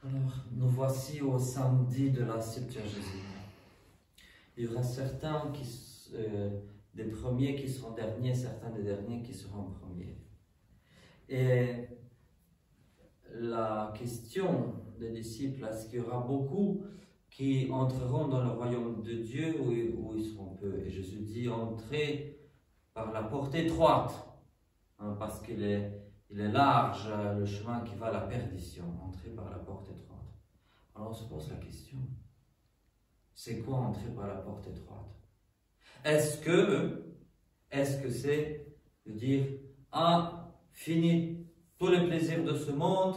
Alors, nous voici au samedi de la Septuagésie. Il y aura certains des premiers qui seront derniers, certains des derniers qui seront premiers. Et la question des disciples, est-ce qu'il y aura beaucoup qui entreront dans le royaume de Dieu ou ils seront peu? Et Jésus dit, entrez par la porte étroite, hein, parce qu'il est large le chemin qui va à la perdition. Entrez par la porte étroite. Alors on se pose la question, c'est quoi entrer par la porte étroite? Est-ce que c'est de dire, ah, fini tous les plaisirs de ce monde,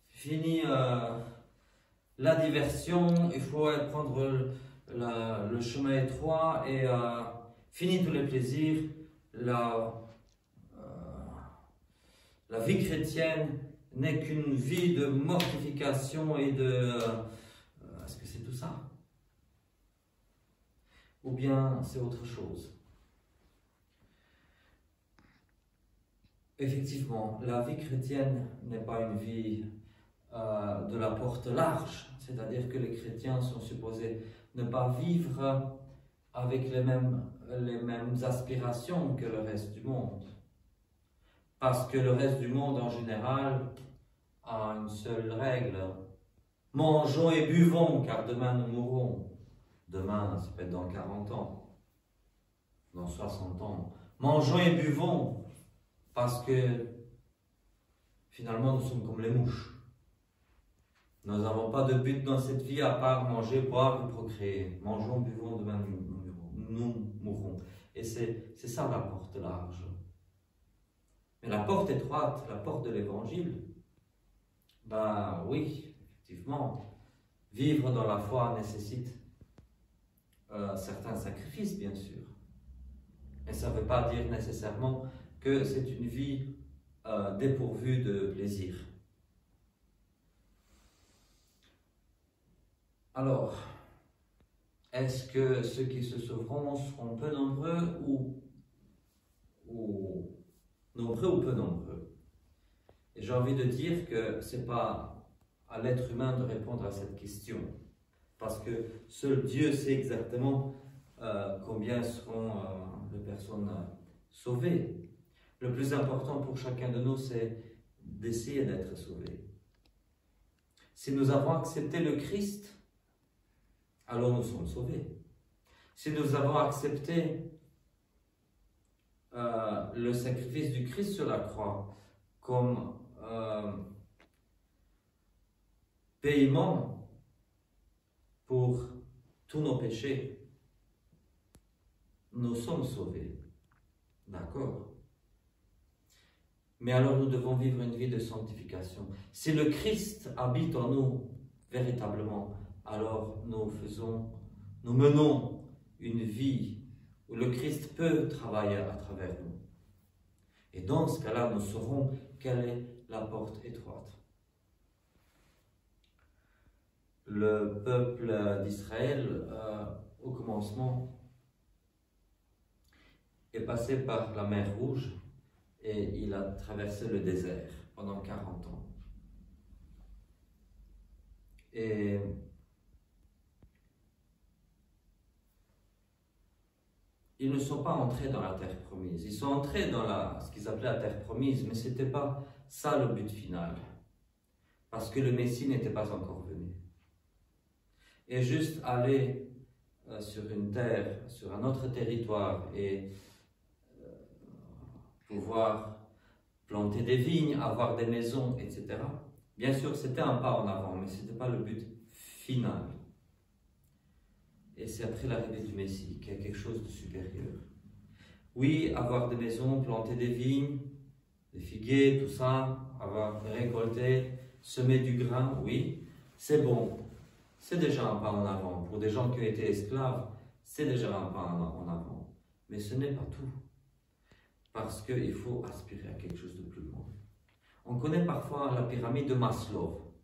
fini la diversion, il faut prendre le chemin étroit et fini tous les plaisirs, la vie chrétienne n'est qu'une vie de mortification et de... est-ce que c'est tout ça? Ou bien c'est autre chose? Effectivement, la vie chrétienne n'est pas une vie de la porte large, c'est-à-dire que les chrétiens sont supposés ne pas vivre avec les mêmes aspirations que le reste du monde. Parce que le reste du monde en général a une seule règle. Mangeons et buvons, car demain nous mourrons. Demain, ça peut être dans 40 ans, dans 60 ans. Mangeons et buvons, parce que finalement nous sommes comme les mouches. Nous n'avons pas de but dans cette vie à part manger, boire et procréer. Mangeons, buvons, demain nous mourrons. Et c'est ça la porte large. Mais la porte étroite, la porte de l'évangile, ben oui, effectivement, vivre dans la foi nécessite certains sacrifices, bien sûr. Et ça ne veut pas dire nécessairement que c'est une vie dépourvue de plaisir. Alors, est-ce que ceux qui se sauveront seront peu nombreux ou nombreux ou peu nombreux? Et j'ai envie de dire que ce n'est pas à l'être humain de répondre à cette question, parce que seul Dieu sait exactement combien seront les personnes sauvées. Le plus important pour chacun de nous, c'est d'essayer d'être sauvés. Si nous avons accepté le Christ, alors nous sommes sauvés. Si nous avons accepté le sacrifice du Christ sur la croix comme paiement pour tous nos péchés, nous sommes sauvés. D'accord? Mais alors nous devons vivre une vie de sanctification. Si le Christ habite en nous véritablement, alors nous menons une vie où le Christ peut travailler à travers nous. Et dans ce cas-là, nous saurons quelle est la porte étroite. Le peuple d'Israël, au commencement, est passé par la mer Rouge et il a traversé le désert pendant 40 ans. Et ils ne sont pas entrés dans la terre promise. Ils sont entrés dans ce qu'ils appelaient la terre promise, mais ce n'était pas ça le but final. Parce que le Messie n'était pas encore venu. Et juste aller sur une terre, sur un autre territoire et pouvoir planter des vignes, avoir des maisons, etc. Bien sûr, c'était un pas en avant, mais ce n'était pas le but final. Et c'est après l'arrivée du Messie qu'il y a quelque chose de supérieur. Oui, avoir des maisons, planter des vignes, des figuiers, tout ça, avoir récolté, semer du grain, oui, c'est bon. C'est déjà un pas en avant. Pour des gens qui ont été esclaves, c'est déjà un pas en avant. Mais ce n'est pas tout. Parce qu'il faut aspirer à quelque chose de plus grand. On connaît parfois la pyramide de Maslow.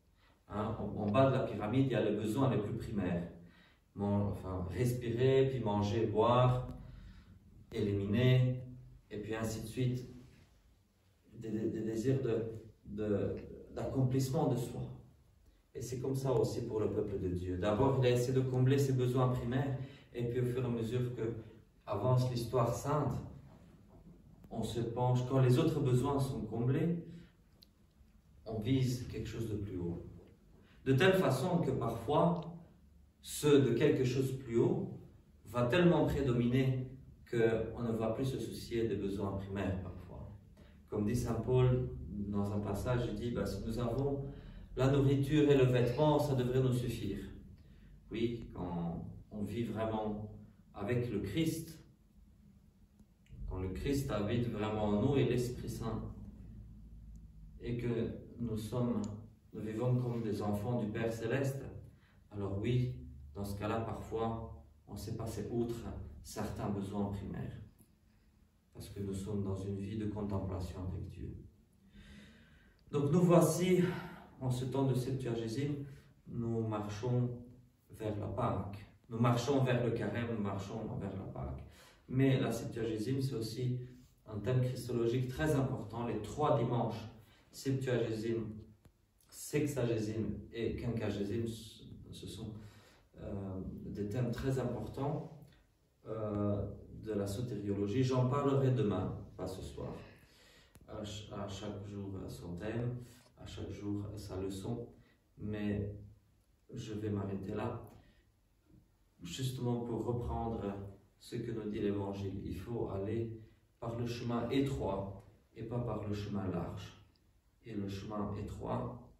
Hein? En bas de la pyramide, il y a les besoins les plus primaires. Respirer, puis manger, boire, éliminer, et puis ainsi de suite. Des désirs d'accomplissement de soi. Et c'est comme ça aussi pour le peuple de Dieu. D'abord, il a essayé de combler ses besoins primaires, et puis au fur et à mesure que avance l'histoire sainte, on se penche, quand les autres besoins sont comblés, on vise quelque chose de plus haut. De telle façon que parfois, ce de quelque chose de plus haut va tellement prédominer qu'on ne va plus se soucier des besoins primaires parfois. Comme dit Saint Paul dans un passage, il dit, si nous avons la nourriture et le vêtement, ça devrait nous suffire. Oui, quand on vit vraiment avec le Christ, quand le Christ habite vraiment en nous et l'Esprit Saint, et que nous vivons comme des enfants du Père Céleste, alors oui, dans ce cas-là, parfois, on sait passer outre certains besoins primaires, parce que nous sommes dans une vie de contemplation avec Dieu. Donc nous voici, en ce temps de Septuagésime, nous marchons vers la Pâque. Nous marchons vers le carême, nous marchons vers la Pâque. Mais la Septuagésime, c'est aussi un thème christologique très important. Les 3 dimanches, Septuagésime, Sexagésime et Quinquagésime, ce sont des thèmes très importants de la sotériologie. J'en parlerai demain, pas ce soir. À chaque jour son thème, à chaque jour sa leçon, mais je vais m'arrêter là, justement pour reprendre ce que nous dit l'Évangile. Il faut aller par le chemin étroit et pas par le chemin large. Et le chemin étroit,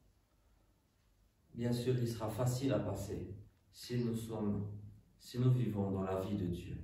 bien sûr, il sera facile à passer si nous vivons dans la vie de Dieu.